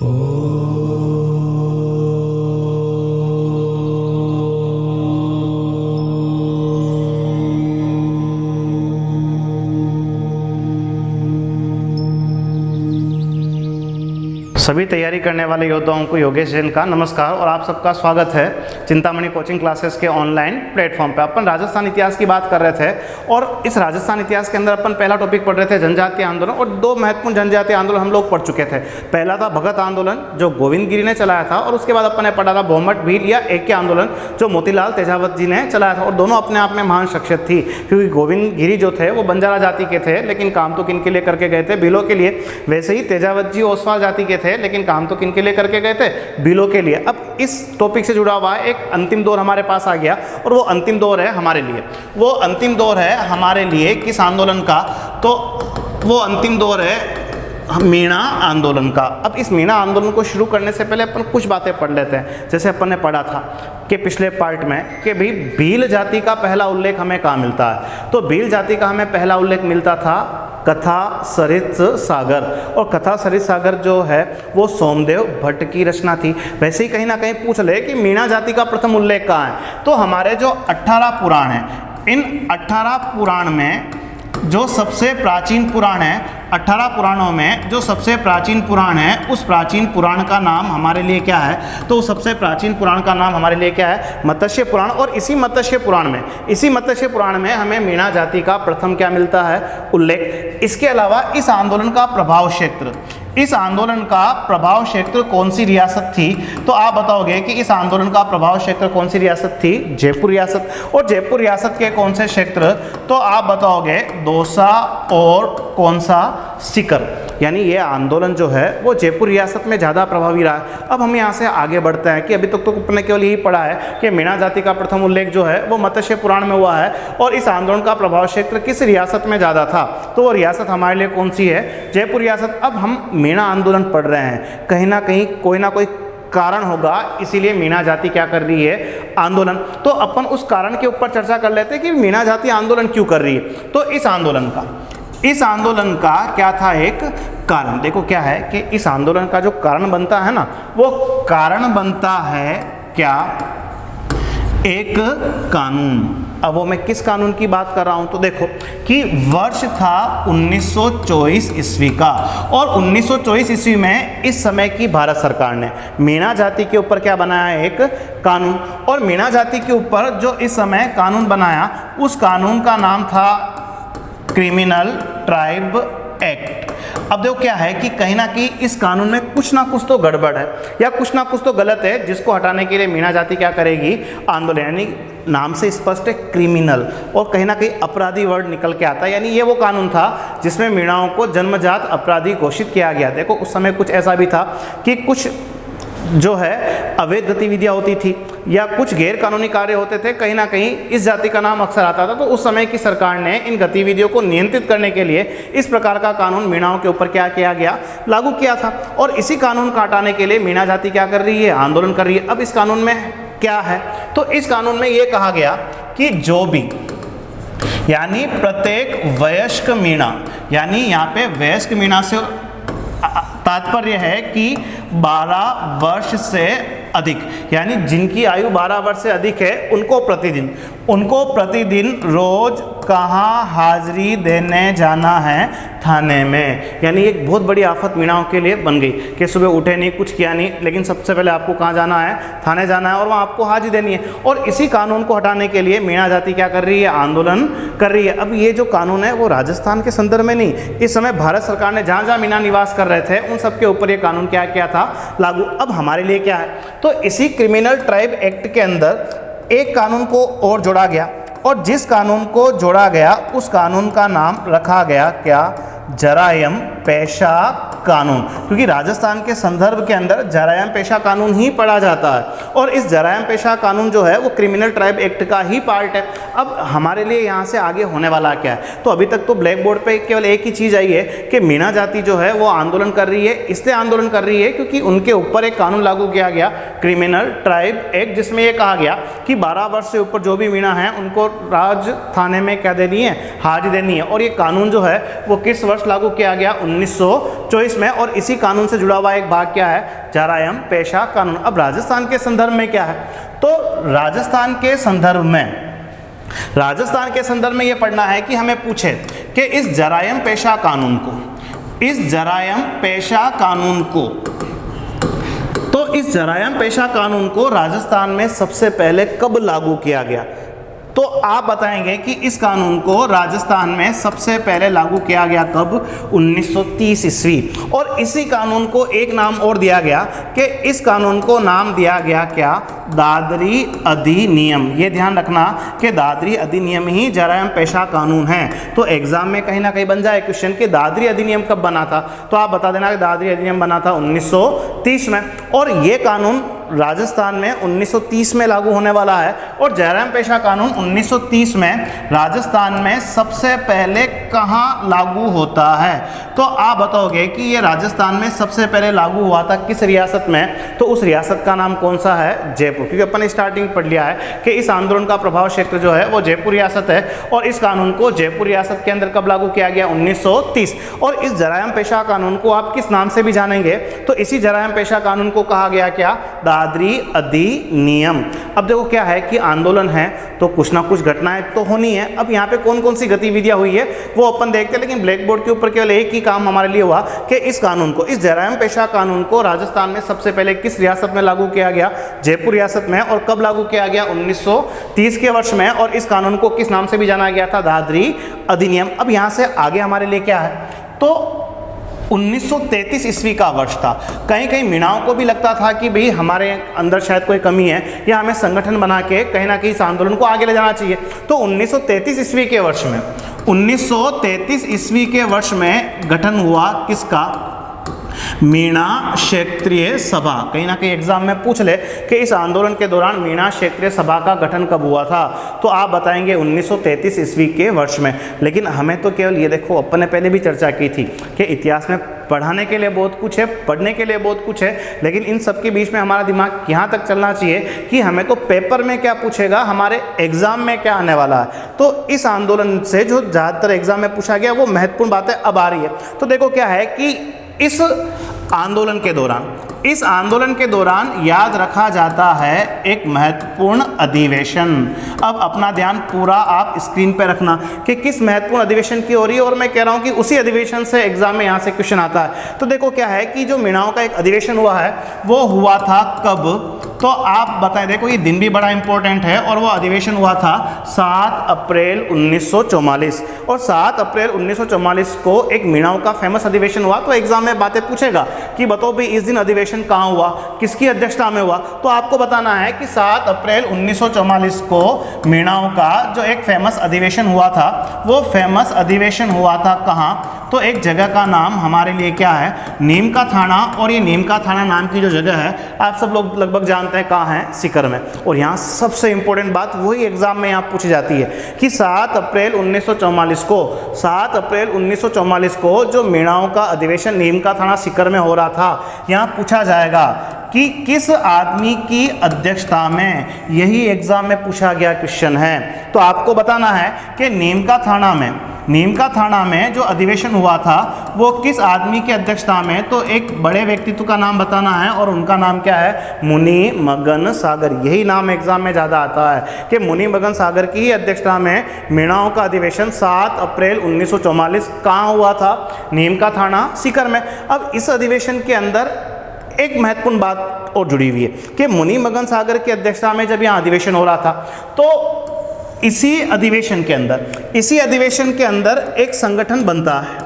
सभी तैयारी करने वाले योद्धाओं को योगेश जैन का नमस्कार और आप सबका स्वागत है चिंतामणि कोचिंग क्लासेस के ऑनलाइन प्लेटफॉर्म पे। अपन राजस्थान इतिहास की बात कर रहे थे और इस राजस्थान इतिहास के अंदर अपन पहला टॉपिक पढ़ रहे थे जनजातीय आंदोलन, और दो महत्वपूर्ण जनजातीय आंदोलन हम लोग पढ़ चुके थे। पहला था भगत आंदोलन जो गोविंद गिरी ने चलाया था, और उसके बाद अपन ने पढ़ा था भौमट भील या ऐक्य आंदोलन जो मोतीलाल तेजावत जी ने चलाया था। और दोनों अपने आप में महान शख्सियत थी, क्योंकि गोविंद गिरी जो थे वो बंजारा जाति के थे, लेकिन काम तो किन के लिए करके गए थे? भीलों के लिए। वैसे ही तेजावत जी ओसवाल जाति के थे, लेकिन काम तो किन के लिए करके गए थे? भीलों के लिए। अब इस टॉपिक से जुड़ा हुआ एक अंतिम दौर हमारे पास आ गया, और वो अंतिम दौर है हमारे लिए। वो अंतिम दौर है हमारे लिए किस आंदोलन का? तो वो अंतिम दौर है मीणा आंदोलन का। अब इस मीणा आंदोलन को शुरू करने से पहले अपन कुछ बातें पढ़ लेते हैं। जैसे अपन ने पढ़ा था कि पिछले पार्ट में कि भाई भील जाति का पहला उल्लेख हमें कहाँ मिलता है? तो भील जाति का हमें पहला उल्लेख मिलता था कथा सरित सागर, और कथा सरित सागर जो है वो सोमदेव भट्ट की रचना थी। वैसे ही कहीं ना कहीं पूछ ले कि मीणा जाति का प्रथम उल्लेख कहाँ है? तो हमारे जो 18 पुराण हैं, इन 18 पुराण में जो सबसे प्राचीन पुराण है, 18 पुराणों में जो सबसे प्राचीन पुराण है, उस प्राचीन पुराण का नाम हमारे लिए क्या है? तो उस सबसे प्राचीन पुराण का नाम हमारे लिए क्या है? मत्स्य पुराण। और इसी मत्स्य पुराण में हमें मीणा जाति का प्रथम क्या मिलता है? उल्लेख। इसके अलावा इस आंदोलन का प्रभाव क्षेत्र, इस आंदोलन का प्रभाव क्षेत्र कौन सी रियासत थी? तो आप बताओगे कि इस आंदोलन का प्रभाव क्षेत्र कौन सी रियासत थी? जयपुर रियासत। और जयपुर रियासत के कौन से क्षेत्र? तो आप बताओगे दौसा और कौन सा? सीकर। यानी ये आंदोलन जो है वो जयपुर रियासत में ज़्यादा प्रभावी रहा है। अब हम यहाँ से आगे बढ़ते हैं कि अभी तक तो अपने केवल यही पढ़ा है कि मीणा जाति का प्रथम उल्लेख जो है वो मत्स्य पुराण में हुआ है, और इस आंदोलन का प्रभाव क्षेत्र किस रियासत में ज़्यादा था? तो वो रियासत हमारे लिए कौन सी है? जयपुर रियासत। अब हम मीणा आंदोलन पढ़ रहे हैं, कहीं ना कहीं कोई ना कोई कारण होगा, इसीलिए मीणा जाति क्या कर रही है? आंदोलन। तो अपन उस कारण के ऊपर चर्चा कर लेते हैं कि मीणा जाति आंदोलन क्यों कर रही है। तो इस आंदोलन का क्या था एक कारण? देखो क्या है कि इस आंदोलन का जो कारण बनता है ना, वो कारण बनता है क्या? एक कानून। अब वो मैं किस कानून की बात कर रहा हूं? तो देखो कि वर्ष था 1924 ईस्वी का, और 1924 ईस्वी में इस समय की भारत सरकार ने मीणा जाति के ऊपर क्या बनाया? एक कानून। और मीणा जाति के ऊपर जो इस समय कानून बनाया, उस कानून का नाम था क्रिमिनल ट्राइब एक्ट। अब देखो क्या है कि कहीं ना कहीं इस कानून में कुछ ना कुछ तो गड़बड़ है या कुछ ना कुछ तो गलत है, जिसको हटाने के लिए मीणा जाति क्या करेगी? आंदोलन। यानी नाम से स्पष्ट है क्रिमिनल, और कहीं ना कहीं अपराधी वर्ड निकल के आता है। यानी ये वो कानून था जिसमें मीणाओं को जन्मजात अपराधी घोषित किया गया। देखो उस समय कुछ ऐसा भी था कि कुछ जो है अवैध गतिविधियां होती थी या कुछ गैर कानूनी कार्य होते थे, कहीं ना कहीं इस जाति का नाम अक्सर आता था। तो उस समय की सरकार ने इन गतिविधियों को नियंत्रित करने के लिए इस प्रकार का कानून मीणाओं के ऊपर क्या किया गया? लागू किया था। और इसी कानून को हटाने के लिए मीणा जाति क्या कर रही है? आंदोलन कर रही है। अब इस कानून में क्या है? तो इस कानून में ये कहा गया कि जो भी, यानी प्रत्येक वयस्क मीणा, यानी यहाँ पे वयस्क मीणा से तात्पर्य है कि 12 वर्ष से अधिक, यानी जिनकी आयु 12 वर्ष से अधिक है, उनको प्रतिदिन रोज कहाँ हाजिरी देने जाना है? थाने में। यानी एक बहुत बड़ी आफत मीणाओं के लिए बन गई कि सुबह उठे नहीं, कुछ किया नहीं, लेकिन सबसे पहले आपको कहाँ जाना है? थाने जाना है, और वहाँ आपको हाजिरी देनी है। और इसी कानून को हटाने के लिए मीणा जाति क्या कर रही है? आंदोलन कर रही है। अब ये जो कानून है वो राजस्थान के संदर्भ में नहीं, इस समय भारत सरकार ने जहाँ जहाँ मीणा निवास कर रहे थे उन सब के ऊपर ये कानून क्या किया था? लागू। अब हमारे लिए क्या है? तो इसी क्रिमिनल ट्राइब एक्ट के अंदर एक कानून को और जोड़ा गया, और जिस कानून को जोड़ा गया उस कानून का नाम रखा गया क्या? जरायम पेशा कानून। क्योंकि राजस्थान के संदर्भ के अंदर जरायम पेशा कानून ही पढ़ा जाता है, और इस जरायम पेशा कानून जो है वो क्रिमिनल ट्राइब एक्ट का ही पार्ट है। अब हमारे लिए यहाँ से आगे होने वाला क्या है, तो अभी तक तो ब्लैक बोर्ड पे केवल एक ही चीज़ आई है कि मीणा जाति जो है वो आंदोलन कर रही है। इसलिए आंदोलन कर रही है क्योंकि उनके ऊपर एक कानून लागू किया गया, क्रिमिनल ट्राइब एक्ट, जिसमें ये कहा गया कि 12 वर्ष से ऊपर जो भी मीणा है उनको राज थाने में क्या देनी है, हाजिरी देनी है। और ये कानून जो है वो किस वर्ष लागू किया गया, 1924 में। और इसी कानून से जुड़ा हुआ एक भाग क्या है, जरायम पेशा कानून। अब राजस्थान के संदर्भ में क्या है, तो राजस्थान के संदर्भ में ये पढ़ना है कि हमें पूछे कि इस जरायम पेशा कानून को, इस जरायम पेशा कानून को राजस्थान में सबसे पहले कब लागू किया गया, तो आप बताएंगे कि इस कानून को राजस्थान में सबसे पहले लागू किया गया कब, 1930 ईस्वी। और इसी कानून को एक नाम और दिया गया कि इस कानून को नाम दिया गया क्या, दादरी अधिनियम। ये ध्यान रखना कि दादरी अधिनियम ही जरायम पेशा कानून है। तो एग्जाम में कहीं ना कहीं बन जाए क्वेश्चन कि दादरी अधिनियम कब बना था, तो आप बता देना कि दादरी अधिनियम बना था 1930 में। और ये कानून राजस्थान में 1930 में लागू होने वाला है। और जरायम पेशा कानून 1930 में राजस्थान में सबसे पहले कहाँ लागू होता है, तो आप बताओगे कि ये राजस्थान में सबसे पहले लागू हुआ था किस रियासत में, तो उस रियासत का नाम कौन सा है, जयपुर। क्योंकि अपन ने स्टार्टिंग पढ़ लिया है कि इस आंदोलन का प्रभाव क्षेत्र जो है वो जयपुर रियासत है। और इस कानून को जयपुर रियासत के अंदर कब लागू किया गया, 1930। और इस जरायम पेशा कानून को आप किस नाम से भी जानेंगे, तो इसी जरायम पेशा कानून को कहा गया क्या, दादरी अधिनियम। अब देखो क्या है कि आंदोलन है तो कुछ ना कुछ घटनाएं तो होनी है। अब यहाँ पे कौन कौन सी गतिविधियां हुई है वो अपन देखते हैं, लेकिन ब्लैक बोर्ड के ऊपर केवल एक ही काम हमारे लिए हुआ कि इस कानून को, इस जरायम पेशा कानून को राजस्थान में सबसे पहले किस रियासत में लागू किया गया, जयपुर रियासत में। और कब लागू किया गया, 1930 के वर्ष में। और इस कानून को किस नाम से भी जाना गया था, दादरी अधिनियम। अब यहाँ से आगे हमारे लिए क्या है, तो 1933 ईस्वी का वर्ष था। कहीं कहीं मीणाओं को भी लगता था कि भाई हमारे अंदर शायद कोई कमी है या हमें संगठन बना के कहीं ना कहीं इस आंदोलन को आगे ले जाना चाहिए। तो 1933 ईस्वी के वर्ष में, 1933 ईस्वी के वर्ष में गठन हुआ किसका, मीणा क्षेत्रीय सभा। कहीं ना कहीं एग्जाम में पूछ ले कि इस आंदोलन के दौरान मीणा क्षेत्रीय सभा का गठन कब हुआ था, तो आप बताएंगे 1933 ईस्वी के वर्ष में। लेकिन हमें तो केवल ये देखो, अपन ने पहले भी चर्चा की थी कि इतिहास में पढ़ाने के लिए बहुत कुछ है, पढ़ने के लिए बहुत कुछ है, लेकिन इन सब के बीच में हमारा दिमाग यहाँ तक चलना चाहिए कि हमें तो पेपर में क्या पूछेगा, हमारे एग्जाम में क्या आने वाला है। तो इस आंदोलन से जो ज़्यादातर एग्जाम में पूछा गया वो महत्वपूर्ण बातें अब आ रही है। तो देखो क्या है कि इस आंदोलन के दौरान याद रखा जाता है एक महत्वपूर्ण अधिवेशन। अब अपना ध्यान पूरा आप स्क्रीन पे रखना कि किस महत्वपूर्ण अधिवेशन की हो रही है, और मैं कह रहा हूं कि उसी अधिवेशन से एग्जाम में यहां से क्वेश्चन आता है। तो देखो क्या है कि जो मीणाओं का एक अधिवेशन हुआ है वो हुआ था कब, तो आप बताएं। देखो ये दिन भी बड़ा इंपॉर्टेंट है, और वो अधिवेशन हुआ था 7 अप्रैल 1944। और 7 अप्रैल 1944 को एक मीणाओं का फेमस अधिवेशन हुआ। तो एग्जाम में बातें पूछेगा कि बताओ भाई इस दिन अधिवेशन कहाँ हुआ, किसकी अध्यक्षता में हुआ, तो आपको बताना है कि 7 अप्रैल 1944 को मीणाओं का जो एक फेमस अधिवेशन हुआ था, वो फेमस अधिवेशन हुआ था कहाँ, तो एक जगह का नाम हमारे लिए क्या है, नीम का थाना। और ये नीम का थाना नाम की जो जगह है आप सब लोग लगभग जानते हैं कहाँ है, सीकर में। और यहाँ सबसे इंपॉर्टेंट बात वही एग्जाम में यहाँ पूछी जाती है कि 7 अप्रैल 1944 को जो मीणाओं का अधिवेशन नीम का थाना सीकर में हो रहा था, यहाँ पूछा जाएगा कि किस आदमी की अध्यक्षता में, यही एग्जाम में पूछा गया क्वेश्चन है। तो आपको बताना है कि नीम का थाना में जो अधिवेशन हुआ था वो किस आदमी की अध्यक्षता में, तो एक बड़े व्यक्तित्व का नाम बताना है, और उनका नाम क्या है, मुनि मगन सागर। यही नाम एग्जाम में ज़्यादा आता है कि मुनि मगन सागर की अध्यक्षता में मीणाओं का अधिवेशन 7 अप्रैल 1944 कहाँ हुआ था, नीम का थाना सीकर में। अब इस अधिवेशन के अंदर एक महत्वपूर्ण बात और जुड़ी हुई है कि मुनि मगन सागर की अध्यक्षता में जब यहाँ अधिवेशन हो रहा था, तो इसी अधिवेशन के अंदर एक संगठन बनता है,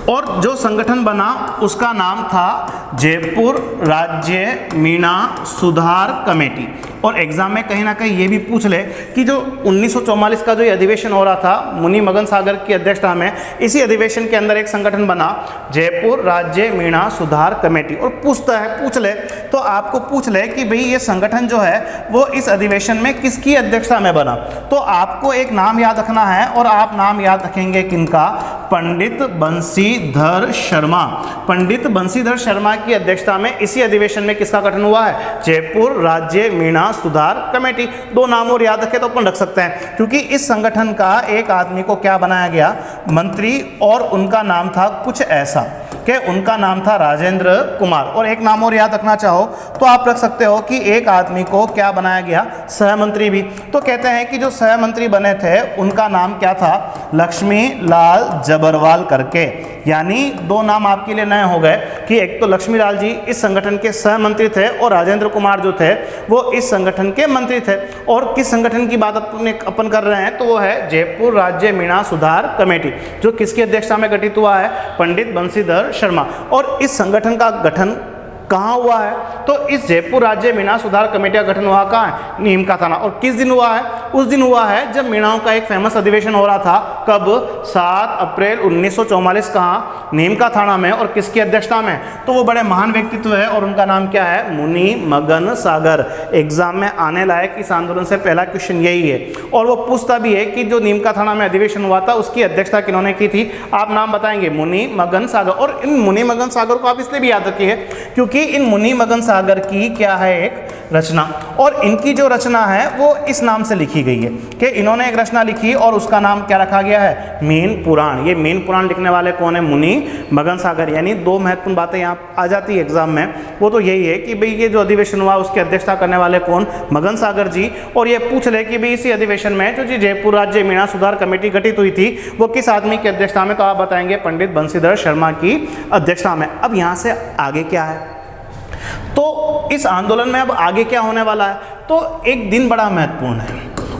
और जो संगठन बना उसका नाम था जयपुर राज्य मीणा सुधार कमेटी। और एग्जाम में कहीं ना कहीं ये भी पूछ ले कि जो 1944 का जो ये अधिवेशन हो रहा था मुनि मगन सागर की अध्यक्षता में, इसी अधिवेशन के अंदर एक संगठन बना जयपुर राज्य मीणा सुधार कमेटी, और पूछ ले तो आपको पूछ ले कि भाई ये संगठन जो है वो इस अधिवेशन में किसकी अध्यक्षता में बना, तो आपको एक नाम याद रखना है और आप नाम याद रखेंगे किनका, पंडित बंशीधर शर्मा। पंडित बंशीधर शर्मा की अध्यक्षता में इसी अधिवेशन में किसका गठन हुआ है, जयपुर राज्य मीणा सुधार कमेटी। दो नाम और याद रखे तो अपन रख सकते हैं, क्योंकि इस संगठन का एक आदमी को क्या बनाया गया, मंत्री, और उनका नाम था कुछ ऐसा कि उनका नाम था राजेंद्र कुमार। और एक नाम और याद रखना चाहो तो आप रख सकते हो कि एक आदमी को क्या बनाया गया, सहमंत्री भी। तो कहते हैं कि जो सहमंत्री बने थे उनका नाम क्या था, लक्ष्मी लाल जबरवाल करके। यानी दो नाम आपके लिए नए हो गए कि एक तो लक्ष्मी लाल जी इस संगठन के सहमंत्री थे और राजेंद्र कुमार जो थे वो इस संगठन के मंत्री थे। और किस संगठन की बात अपन कर रहे हैं, तो वो है जयपुर राज्य मीणा सुधार कमेटी, जो किसकी अध्यक्षता में गठित हुआ है, पंडित बंशीधर शर्मा। और इस संगठन का गठन कहाँ हुआ है, तो इस जयपुर राज्य मीणा सुधार कमेटी का गठन हुआ कहाँ है, नीम का थाना। और किस दिन हुआ है, उस दिन हुआ है जब मीणाओं का एक फेमस अधिवेशन हो रहा था। कब, 7 अप्रैल 1944, कहाँ, नीम का थाना में। और किसकी अध्यक्षता में, तो वो बड़े महान व्यक्तित्व है और उनका नाम क्या है, मुनि मगन सागर। एग्जाम में आने लायक इस आंदोलन से पहला क्वेश्चन यही है। और वो पूछता भी है कि जो नीम का थाना में अधिवेशन हुआ था उसकी अध्यक्षता किन्होंने की थी, आप नाम बताएंगे, मुनि मगन सागर। और इन मुनि मगन सागर को आप इसलिए भी याद रखिए क्योंकि इन मुनि मगन सागर की क्या है, एक रचना, और इनकी जो रचना है वो इस नाम से लिखी गई है कि इन्होंने एक रचना लिखी और उसका नाम क्या रखा गया है, मीन पुराण। ये मीन पुराण लिखने वाले कौन है, मुनि मगन सागर। यानी दो महत्वपूर्ण बातें यहाँ आ जाती है एग्जाम में, वो तो यही है कि भाई ये जो अधिवेशन हुआ उसकी अध्यक्षता करने वाले कौन, मगन सागर जी। और ये पूछ ले कि भाई इसी अधिवेशन में जो जी जयपुर राज्य मीणा सुधार कमेटी गठित हुई थी वो किस आदमी की अध्यक्षता में, तो आप बताएंगे पंडित बंशीधर शर्मा की अध्यक्षता में। अब यहाँ से आगे क्या है, तो इस आंदोलन में अब आगे क्या होने वाला है, तो एक दिन बड़ा महत्वपूर्ण है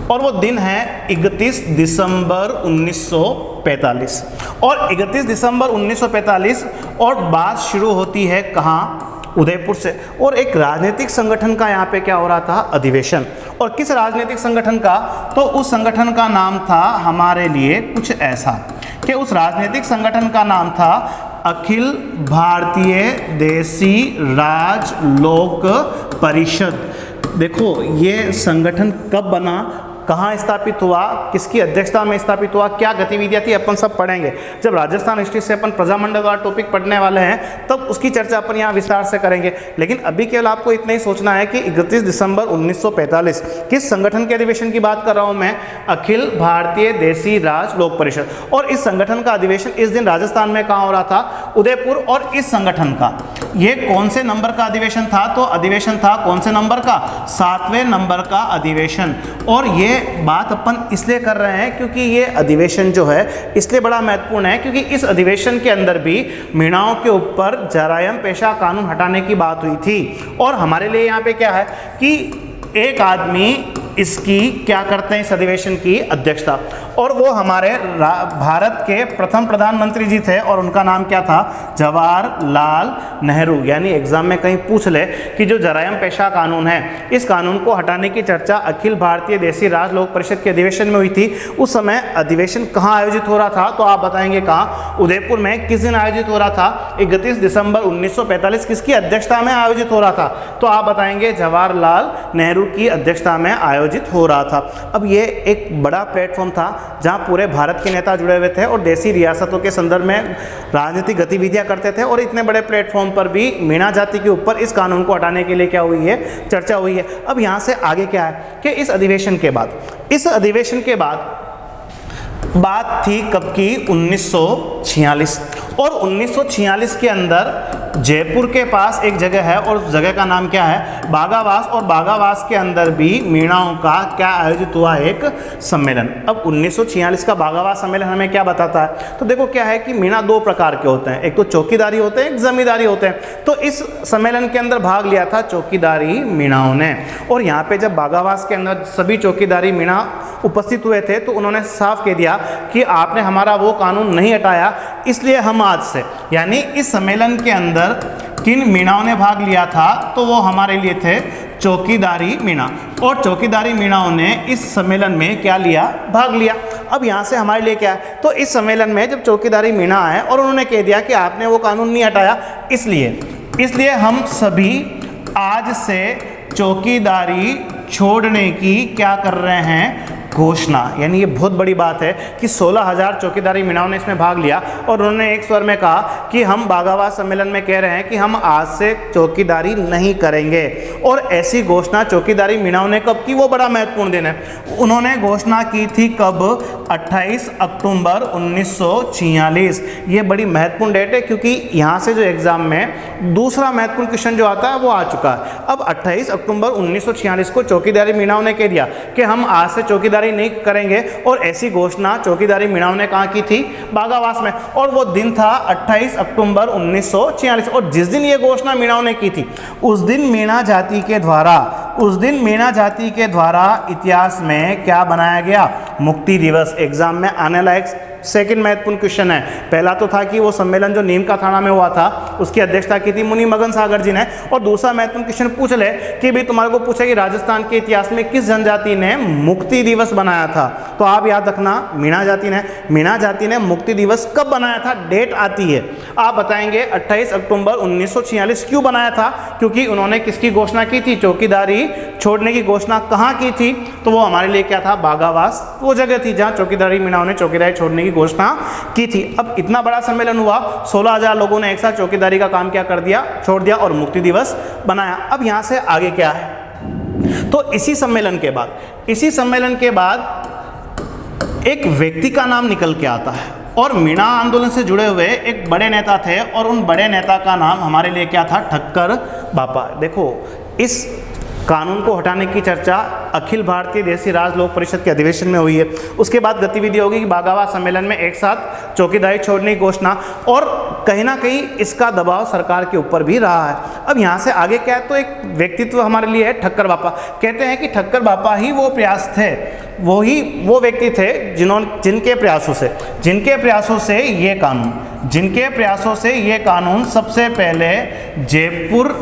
और वो दिन है 31 दिसंबर 1945। और 31 दिसंबर 1945 और बात शुरू होती है कहाँ, उदयपुर से। और एक राजनीतिक संगठन का यहाँ पे क्या हो रहा था, अधिवेशन। और किस राजनीतिक संगठन का, तो उस संगठन का नाम था हमारे लिए कुछ ऐसा कि उस राजनीतिक संगठन का नाम था अखिल भारतीय देसी राज लोक परिषद। देखो ये संगठन कब बना, कहाँ स्थापित हुआ, किसकी अध्यक्षता में स्थापित हुआ, क्या गतिविधियाँ थी, अपन सब पढ़ेंगे। जब राजस्थान हिस्ट्री से अपन प्रजामंडल वाला टॉपिक पढ़ने वाले हैं तब उसकी चर्चा अपन यहाँ विस्तार से करेंगे। लेकिन अभी केवल आपको इतना ही सोचना है कि 31 दिसंबर 1945 किस संगठन के अधिवेशन की बात कर रहा हूँ मैं, अखिल भारतीय देसी राज लोक परिषद। और इस संगठन का अधिवेशन इस दिन राजस्थान में कहाँ हो रहा था, उदयपुर। और इस संगठन का ये कौन से नंबर का अधिवेशन था, तो अधिवेशन था कौन से नंबर का, 7वें नंबर का अधिवेशन। और ये बात अपन इसलिए कर रहे हैं क्योंकि ये अधिवेशन जो है इसलिए बड़ा महत्वपूर्ण है क्योंकि इस अधिवेशन के अंदर भी मीणाओं के ऊपर जरायम पेशा कानून हटाने की बात हुई थी। और हमारे लिए यहाँ पे क्या है कि एक आदमी इसकी क्या करते हैं, इस अधिवेशन की अध्यक्षता, और वो हमारे भारत के प्रथम प्रधानमंत्री जी थे और उनका नाम क्या था, जवाहरलाल नेहरू। यानी एग्जाम में कहीं पूछ ले कि जो जरायम पेशा कानून है इस कानून को हटाने की चर्चा अखिल भारतीय देसी राज लोक परिषद के अधिवेशन में हुई थी। उस समय अधिवेशन कहाँ आयोजित हो रहा था, तो आप बताएंगे कहाँ, उदयपुर में। किस दिन आयोजित हो रहा था, 31 दिसंबर 1945। किसकी अध्यक्षता में आयोजित हो रहा था, तो आप बताएंगे जवाहरलाल नेहरू की अध्यक्षता में आयोजित हो रहा था। अब ये एक बड़ा प्लेटफॉर्म था जहां पूरे भारत के नेता जुड़े हुए थे और देसी रियासतों के संदर्भ में राजनीतिक गतिविधियां करते थे। और इतने बड़े प्लेटफॉर्म पर भी मीणा जाति के ऊपर इस कानून को हटाने के लिए क्या हुई है, चर्चा हुई है। अब यहां से आगे क्या है कि इस अधिवेशन के बाद बात थी कब की, 1946। और 1946 के अंदर जयपुर के पास एक जगह है और उस जगह का नाम क्या है, बागावास। और बागावास के अंदर भी मीणाओं का क्या आयोजित हुआ, एक सम्मेलन। अब 1946 का बागावास सम्मेलन हमें क्या बताता है, तो देखो क्या है कि मीणा दो प्रकार के होते हैं, एक तो चौकीदारी होते हैं, एक जमींदारी होते हैं। तो इस सम्मेलन के अंदर भाग लिया था चौकीदारी मीणाओं ने। और यहाँ पे जब बागावास के अंदर सभी चौकीदारी मीणा उपस्थित हुए थे तो उन्होंने साफ कह दिया कि आपने हमारा वो कानून नहीं हटाया, इसलिए हम आज से, यानी इस सम्मेलन के अंदर किन मीणाओं ने भाग लिया था, तो वो हमारे लिए थे चौकीदारी मीणा, और चौकीदारी मीणाओं ने इस सम्मेलन में क्या लिया, भाग लिया। अब यहाँ से हमारे लिए क्या है, तो इस सम्मेलन में जब चौकीदारी मीणा आए और उन्होंने कह दिया कि आपने वो कानून नहीं हटाया, इसलिए हम सभी आज से चौकीदारी छोड़ने की क्या कर रहे हैं, घोषणा। यानी ये बहुत बड़ी बात है कि 16,000 चौकीदारी मीणाओं ने इसमें भाग लिया और उन्होंने एक स्वर में कहा कि हम बागावास सम्मेलन में कह रहे हैं कि हम आज से चौकीदारी नहीं करेंगे। और ऐसी घोषणा चौकीदारी मीणाओं ने कब की, वो बड़ा महत्वपूर्ण दिन है। उन्होंने घोषणा की थी कब, 28 अक्टूबर 1946। ये बड़ी महत्वपूर्ण डेट है क्योंकि यहाँ से जो एग्जाम में दूसरा महत्वपूर्ण क्वेश्चन जो आता है वो आ चुका है। अब 28 अक्टूबर 1946 को चौकीदारी मीणाओं ने कह दिया कि हम आज से चौकीदारी नहीं करेंगे, और ऐसी घोषणा चौकीदारी मीणाओं ने कहा की थी, बागावास में। और वो दिन था 28 अक्टूबर 1946। और जिस दिन ये घोषणा मीणाओं ने की थी उस दिन मीणा जाति के द्वारा इतिहास में क्या बनाया गया, मुक्ति दिवस। एग्जाम में आने लायक सेकंड महत्वपूर्ण क्वेश्चन है। पहला तो था कि वो सम्मेलन जो नीम का थाना में हुआ था उसकी अध्यक्षता की थी मुनि मगन सागर जी ने, और दूसरा महत्वपूर्ण क्वेश्चन पूछ ले कि भाई तुम्हारे को पूछे कि राजस्थान के इतिहास में किस जनजाति ने मुक्ति दिवस बनाया था, तो आप याद रखना मीणा जाति ने मुक्ति दिवस कब बनाया था, डेट आती है, आप बताएंगे 28 अक्टूबर 1946। क्यों बनाया था, क्योंकि उन्होंने किसकी घोषणा की थी, चौकीदारी छोड़ने की घोषणा कहाँ की थी, तो वो हमारे लिए क्या था, बागावास, वो जगह थी जहाँ चौकीदारी मीणाओं ने चौकीदारी छोड़ने घोषणा की थी। अब इतना बड़ा सम्मेलन हुआ, 16,000 लोगों ने एक साथ चौकीदारी का काम क्या कर दिया, छोड़ दिया और मुक्ति दिवस बनाया। अब यहां से आगे क्या है, तो इसी सम्मेलन के बाद एक व्यक्ति का नाम निकल के आता है, और मीणा आंदोलन से जुड़े हुए एक बड़े नेता थे, और उन बड़े नेता का नाम हमारे लिए क्या था, ठक्कर बापा। देखो, इस कानून को हटाने की चर्चा अखिल भारतीय देसी राज लोक परिषद के अधिवेशन में हुई है। उसके बाद गतिविधि होगी कि बागावास सम्मेलन में एक साथ चौकीदारी छोड़ने की घोषणा, और कहीं ना कहीं इसका दबाव सरकार के ऊपर भी रहा है। अब यहाँ से आगे क्या है, तो एक व्यक्तित्व हमारे लिए है ठक्कर बापा। कहते हैं कि ठक्कर बापा ही वो प्रयास थे, वो व्यक्ति थे जिनके प्रयासों से ये कानून सबसे पहले जयपुर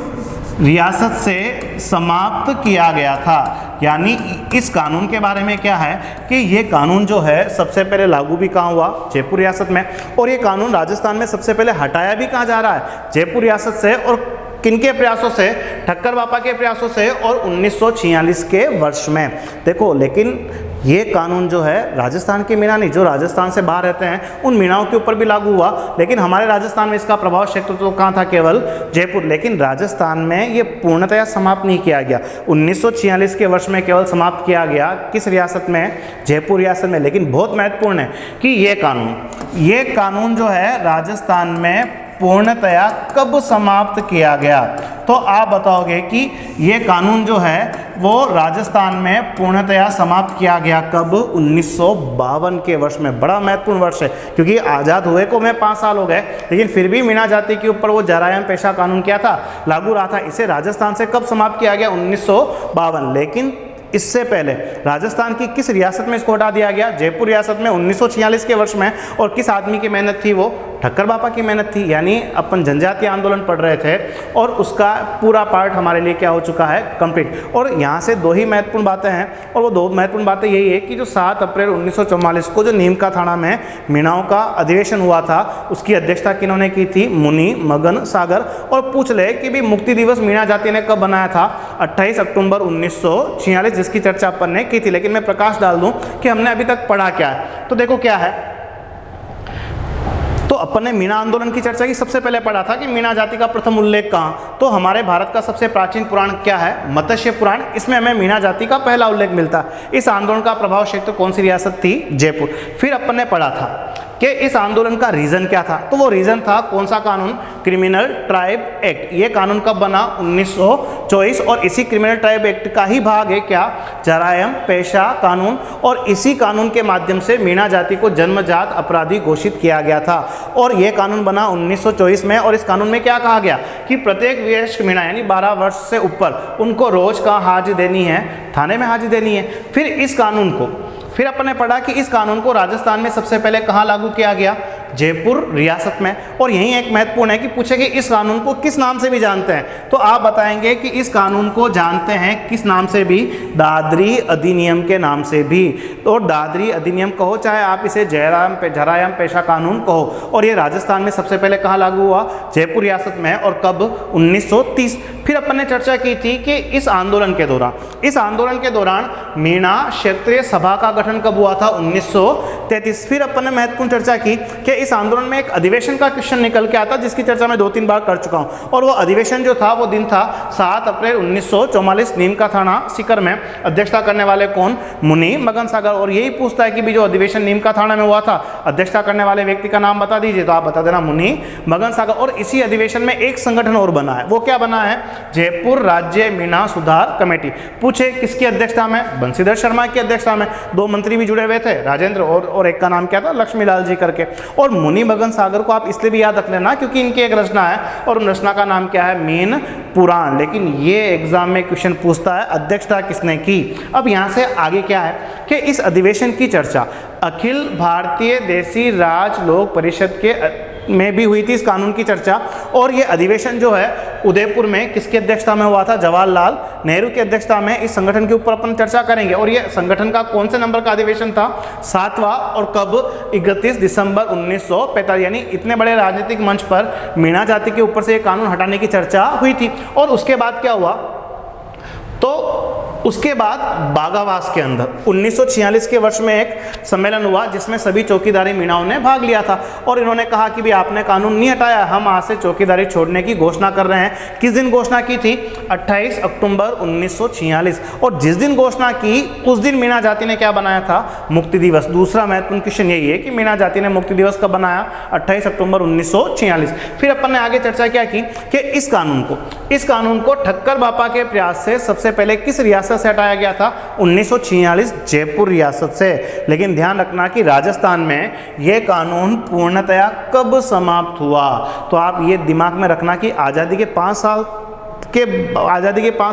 रियासत से समाप्त किया गया था। यानी इस कानून के बारे में क्या है कि ये कानून जो है सबसे पहले लागू भी कहाँ हुआ, जयपुर रियासत में, और ये कानून राजस्थान में सबसे पहले हटाया भी कहाँ जा रहा है, जयपुर रियासत से। और किनके प्रयासों से, ठक्कर बापा के प्रयासों से, और 1946 के वर्ष में। देखो, लेकिन ये कानून जो है राजस्थान के मीणा नहीं, जो राजस्थान से बाहर रहते हैं उन मीणाओं के ऊपर भी लागू हुआ, लेकिन हमारे राजस्थान में इसका प्रभाव क्षेत्र तो कहाँ था, केवल जयपुर। लेकिन राजस्थान में ये पूर्णतया समाप्त नहीं किया गया, 1946 के वर्ष में केवल समाप्त किया गया। किस रियासत में, जयपुर रियासत में। लेकिन बहुत महत्वपूर्ण है कि ये कानून जो है राजस्थान में पूर्णतया कब समाप्त किया गया, तो आप बताओगे कि ये कानून जो है वो राजस्थान में पूर्णतया समाप्त किया गया कब, 1952 के वर्ष में। बड़ा महत्वपूर्ण वर्ष है क्योंकि आज़ाद हुए को में 5 साल हो गए, लेकिन फिर भी मीणा जाति के ऊपर वो जरायम पेशा कानून क्या था, लागू रहा था। इसे राजस्थान से कब समाप्त किया गया, 1952। लेकिन इससे पहले राजस्थान की किस रियासत में इसको हटा दिया गया, जयपुर रियासत में 1946 के वर्ष में। और किस आदमी की मेहनत थी, वो ठक्कर बापा की मेहनत थी। यानी अपन जनजातीय आंदोलन पढ़ रहे थे और उसका पूरा पार्ट हमारे लिए क्या हो चुका है, कंप्लीट। और यहाँ से 2 ही महत्वपूर्ण बातें हैं, और वो 2 महत्वपूर्ण बातें यही है कि जो 7 अप्रैल 1944 को जो नीम का थाना में मीणाओं का अधिवेशन हुआ था, उसकी अध्यक्षता किन्होंने की थी, मुनि मगन सागर। और पूछ ले कि भी मुक्ति दिवस मीणा जाति ने कब बनाया था, 28 अक्टूबर 1946, जिसकी चर्चा अपन ने की थी। लेकिन मैं प्रकाश डाल दूं कि हमने अभी तक पढ़ा क्या है, तो देखो क्या है, तो अपन ने मीणा आंदोलन की चर्चा की। सबसे पहले पढ़ा था कि मीणा जाति का प्रथम उल्लेख कहाँ, तो हमारे भारत का सबसे प्राचीन पुराण क्या है, मत्स्य पुराण। इसमें हमें मीणा जाति का पहला उल्लेख मिलता है। इस आंदोलन का प्रभाव क्षेत्र कौन सी रियासत थी, जयपुर। फिर अपन ने पढ़ा था कि इस आंदोलन का रीजन क्या था, तो वो रीजन था कौन सा कानून, क्रिमिनल ट्राइब एक्ट। ये कानून कब बना, 1924। और इसी क्रिमिनल ट्राइब एक्ट का ही भाग है क्या, जरायम पेशा कानून। और इसी कानून के माध्यम से मीणा जाति को जन्मजात अपराधी घोषित किया गया था। और ये कानून बना 1924 में। और इस कानून में क्या कहा गया कि प्रत्येक वयस्क मीणा यानी 12 वर्ष से ऊपर उनको रोज का हाजिरी देनी है, थाने में हाजिरी देनी है। फिर अपन ने पढ़ा कि इस कानून को राजस्थान में सबसे पहले कहाँ लागू किया गया, जयपुर रियासत में। और यही एक महत्वपूर्ण है कि पूछे कि इस कानून को किस नाम से भी जानते हैं, तो आप बताएंगे कि इस कानून को जानते हैं किस नाम से भी, दादरी अधिनियम के नाम से भी। तो दादरी अधिनियम कहो, चाहे आप इसे जरायाम पेशा कानून कहो। और ये राजस्थान में सबसे पहले कहाँ लागू हुआ, जयपुर रियासत में, और कब, 1930। फिर अपन ने चर्चा की थी कि इस आंदोलन के दौरान मीणा क्षेत्रीय सभा का गठन कब हुआ था, 1933। फिर अपन ने महत्वपूर्ण चर्चा की कि इस आंदोलन में एक अधिवेशन का क्वेश्चन निकल के आता, जिसकी चर्चा मैं 2-3 बार कर चुका हूं। और वो अधिवेशन जो था वो दिन था 7 अप्रैल 1944, नीम का थाना सीकर में। अध्यक्षता करने वाले कौन, मुनि मगन सागर। और यही पूछता है कि भी जो अधिवेशन नीम का थाना में हुआ था, अध्यक्षता करने वाले व्यक्ति का नाम बता दीजिए, तो आप बता देना मुनि मगन सागर। और इसी अधिवेशन में एक संगठन और बना है, वो क्या बना है, जयपुर राज्य मीणा सुधार कमेटी। पूछे किसकी अध्यक्षता में, बंशीधर शर्मा की अध्यक्षता में। 2 मंत्री भी जुड़े हुए थे, राजेंद्र और एक का नाम क्या था, लक्ष्मीलाल जी करके। और मुनि मगन सागर को आप इसलिए भी याद रख लेना क्योंकि इनकी एक रचना है, और उन रचना का नाम क्या है, मीन पुराण। लेकिन ये एग्जाम में क्वेश्चन पूछता है अध्यक्षता किसने की। अब यहां से आगे क्या है कि इस अधिवेशन की चर्चा अखिल भारतीय देसी राज लोक परिषद के में भी हुई थी, इस कानून की चर्चा। और ये अधिवेशन जो है उदयपुर में किसकी अध्यक्षता में हुआ था, जवाहरलाल नेहरू की अध्यक्षता में। इस संगठन के ऊपर अपन चर्चा करेंगे। और ये संगठन का कौन से नंबर का अधिवेशन था, 7वां। और कब, 31 दिसंबर 1945। यानी इतने बड़े राजनीतिक मंच पर मीणा जाति के ऊपर से ये कानून हटाने की चर्चा हुई थी। और उसके बाद क्या हुआ, तो उसके बाद बागावास के अंदर 1946 के वर्ष में एक सम्मेलन हुआ जिसमें सभी चौकीदारी मीणाओं ने भाग लिया था। और इन्होंने कहा कि भी आपने कानून नहीं हटाया, हम आज से चौकीदारी छोड़ने की घोषणा कर रहे हैं। किस दिन घोषणा की थी, 28 अक्टूबर 1946। और जिस दिन घोषणा की उस दिन मीणा जाति ने क्या बनाया था, मुक्ति दिवस। दूसरा महत्वपूर्ण क्वेश्चन यही है कि मीणा जाति ने मुक्ति दिवस कब बनाया, 28 अक्टूबर 1946। फिर अपन ने आगे चर्चा क्या की कि इस कानून को ठक्कर बापा के प्रयास से सबसे पहले किस रियासत से हटाया गया था, 1946, जयपुर रियासत से। लेकिन ध्यान रखना कि राजस्थान में यह कानून पूर्णतया कब समाप्त हुआ, तो आप ये दिमाग में रखना कि आज़ादी के 5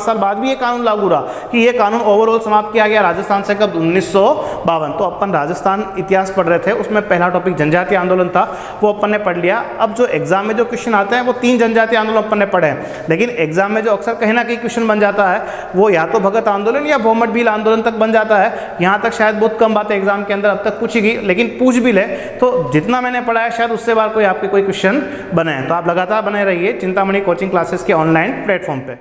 साल बाद भी ये कानून लागू रहा, कि ये कानून ओवरऑल समाप्त किया गया राजस्थान से कब, 1952। तो अपन राजस्थान इतिहास पढ़ रहे थे, उसमें पहला टॉपिक जनजातीय आंदोलन था, वो अपन ने पढ़ लिया। अब जो एग्जाम में जो क्वेश्चन आते हैं वो 3 जनजातीय आंदोलन अपन ने पढ़े हैं। लेकिन एग्जाम में जो अक्सर कहीं ना कहीं क्वेश्चन बन जाता है वो या तो भगत आंदोलन या भौमट भील आंदोलन तक बन जाता है। यहाँ तक शायद बहुत कम बातें एग्जाम के अंदर अब तक पूछी गई, लेकिन पूछ भी ले तो जितना मैंने पढ़ा है शायद उससे बार कोई आपके कोई क्वेश्चन बने हैं। तो आप लगातार बने रहिए चिंतामणि कोचिंग क्लासेस के ऑनलाइन प्लेटफॉर्म पे।